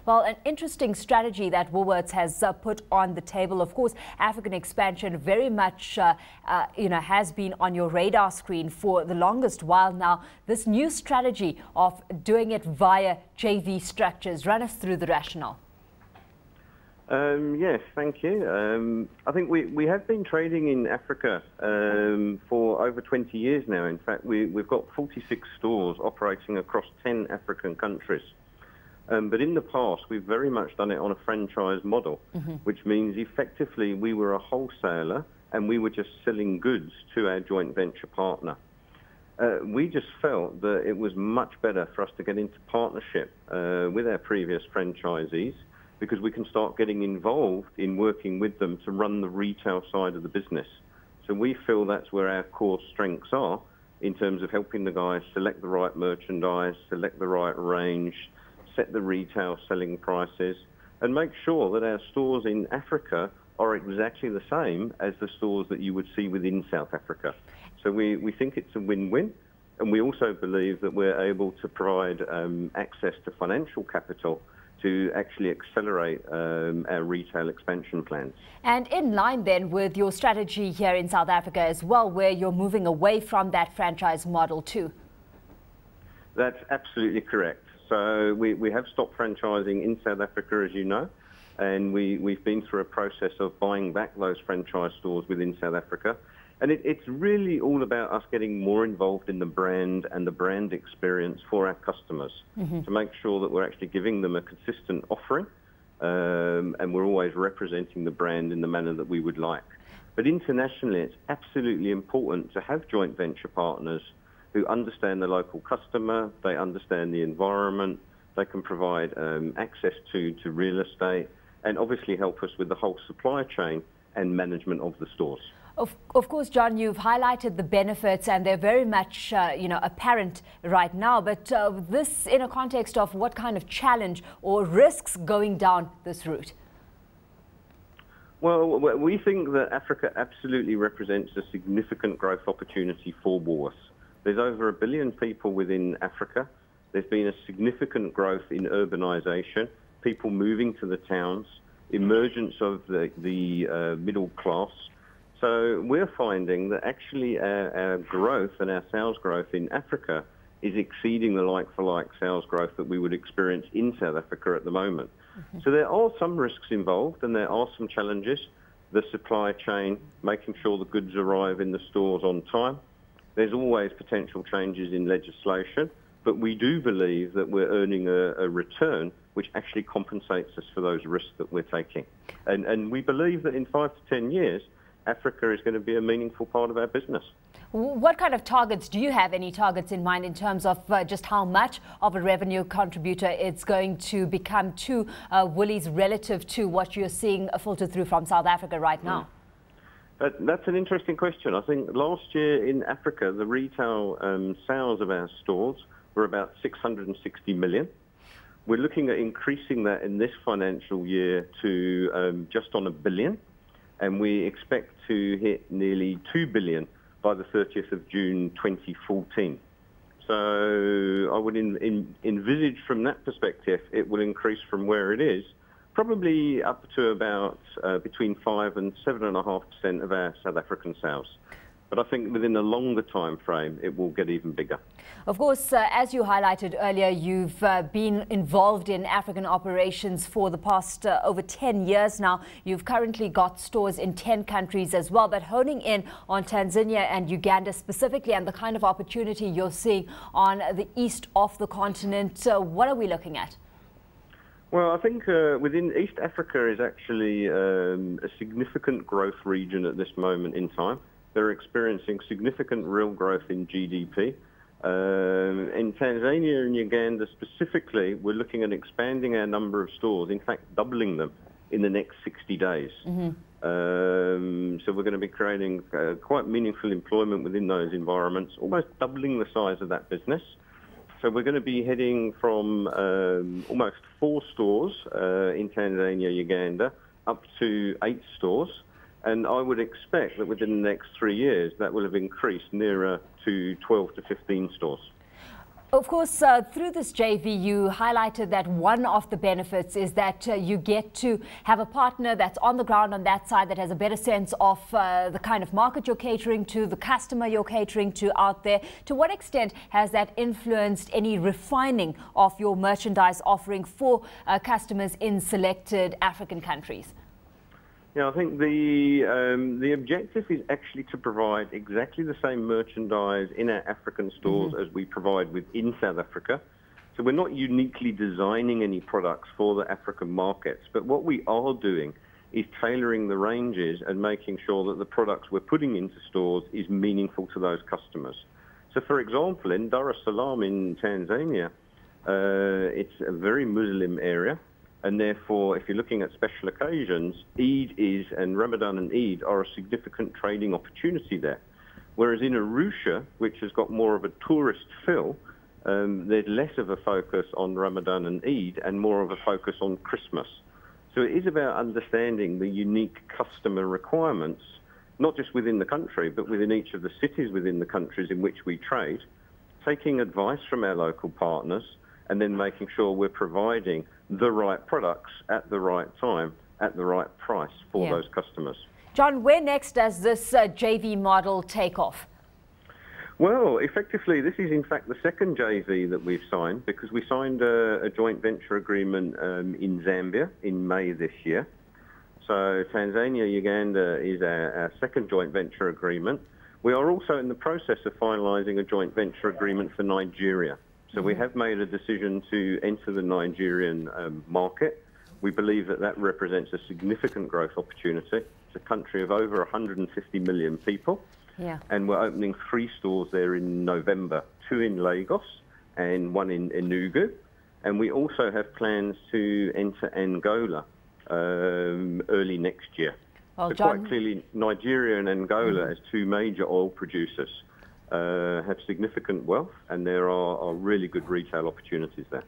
Well, an interesting strategy that Woolworths has put on the table. Of course, African expansion very much has been on your radar screen for the longest while now. This new strategy of doing it via JV structures. Run us through the rationale. Yes, thank you. I think we have been trading in Africa for over 20 years now. In fact, we've got 46 stores operating across 10 African countries. But in the past, we've very much done it on a franchise model, which means effectively we were a wholesaler and we were just selling goods to our joint venture partner. We just felt that it was much better for us to get into partnership with our previous franchisees, because we can start getting involved in working with them to run the retail side of the business. So we feel that's where our core strengths are in terms of helping the guys select the right merchandise, select the right range, set the retail selling prices, and make sure that our stores in Africa are exactly the same as the stores that you would see within South Africa. So we think it's a win-win, and we also believe that we're able to provide access to financial capital to actually accelerate our retail expansion plans. And in line then with your strategy here in South Africa as well, where you're moving away from that franchise model too. That's absolutely correct. So we have stopped franchising in South Africa, as you know, and we've been through a process of buying back those franchise stores within South Africa. And it's really all about us getting more involved in the brand and the brand experience for our customers to make sure that we're actually giving them a consistent offering and we're always representing the brand in the manner that we would like. But internationally, it's absolutely important to have joint venture partners who understand the local customer, they understand the environment, they can provide access to real estate, and obviously help us with the whole supply chain and management of the stores. Of course, John, you've highlighted the benefits and they're very much, apparent right now. But this in a context of what kind of challenge or risks going down this route? Well, we think that Africa absolutely represents a significant growth opportunity for Woolworths. There's over 1 billion people within Africa. There's been a significant growth in urbanisation, people moving to the towns, emergence of the middle class. So we're finding that actually our growth and our sales growth in Africa is exceeding the like-for-like sales growth that we would experience in South Africa at the moment. So there are some risks involved and there are some challenges. The supply chain, making sure the goods arrive in the stores on time. There's always potential changes in legislation, but we do believe that we're earning a return which actually compensates us for those risks that we're taking. And we believe that in 5 to 10 years, Africa is going to be a meaningful part of our business. What kind of targets, do you have any targets in mind in terms of just how much of a revenue contributor it's going to become to Woolies relative to what you're seeing filter through from South Africa right now? That's an interesting question. I think last year in Africa, the retail sales of our stores were about 660 million. We're looking at increasing that in this financial year to just on 1 billion. And we expect to hit nearly 2 billion by the 30th of June 2014. So I would envisage from that perspective, it will increase from where it is, probably up to about between 5 and 7.5% of our South African sales. But I think within a longer time frame, it will get even bigger. Of course, as you highlighted earlier, you've been involved in African operations for the past over 10 years now. You've currently got stores in 10 countries as well, but honing in on Tanzania and Uganda specifically and the kind of opportunity you're seeing on the east of the continent, what are we looking at? Well, I think within East Africa is actually a significant growth region at this moment in time. They're experiencing significant real growth in GDP. In Tanzania and Uganda specifically, we're looking at expanding our number of stores, in fact doubling them in the next 60 days. So we're going to be creating quite meaningful employment within those environments, almost doubling the size of that business. So we're going to be heading from almost 4 stores in Tanzania, Uganda, up to 8 stores. And I would expect that within the next 3 years, that will have increased nearer to 12 to 15 stores. Of course, through this JV, you highlighted that one of the benefits is that you get to have a partner that's on the ground on that side that has a better sense of the kind of market you're catering to, the customer you're catering to out there. To what extent has that influenced any refining of your merchandise offering for customers in selected African countries? Yeah, I think the objective is actually to provide exactly the same merchandise in our African stores as we provide within South Africa. So we're not uniquely designing any products for the African markets, but what we are doing is tailoring the ranges and making sure that the products we're putting into stores is meaningful to those customers. So for example, in Dar es Salaam in Tanzania, it's a very Muslim area. And therefore, if you're looking at special occasions, and Ramadan and Eid are a significant trading opportunity there. Whereas in Arusha, which has got more of a tourist feel, there's less of a focus on Ramadan and Eid and more of a focus on Christmas. So it is about understanding the unique customer requirements, not just within the country, but within each of the cities within the countries in which we trade, taking advice from our local partners, and then making sure we're providing the right products at the right time, at the right price for those customers. John, where next does this JV model take off? Well, effectively, this is in fact the second JV that we've signed, because we signed a joint venture agreement in Zambia in May this year. So Tanzania, Uganda is our second joint venture agreement. We are also in the process of finalising a joint venture agreement for Nigeria. So we have made a decision to enter the Nigerian market. We believe that that represents a significant growth opportunity. It's a country of over 150 million people. Yeah. And we're opening 3 stores there in November, 2 in Lagos and 1 in Enugu. And we also have plans to enter Angola early next year. Well, so John, quite clearly, Nigeria and Angola as 2 major oil producers have significant wealth, and there are really good retail opportunities there.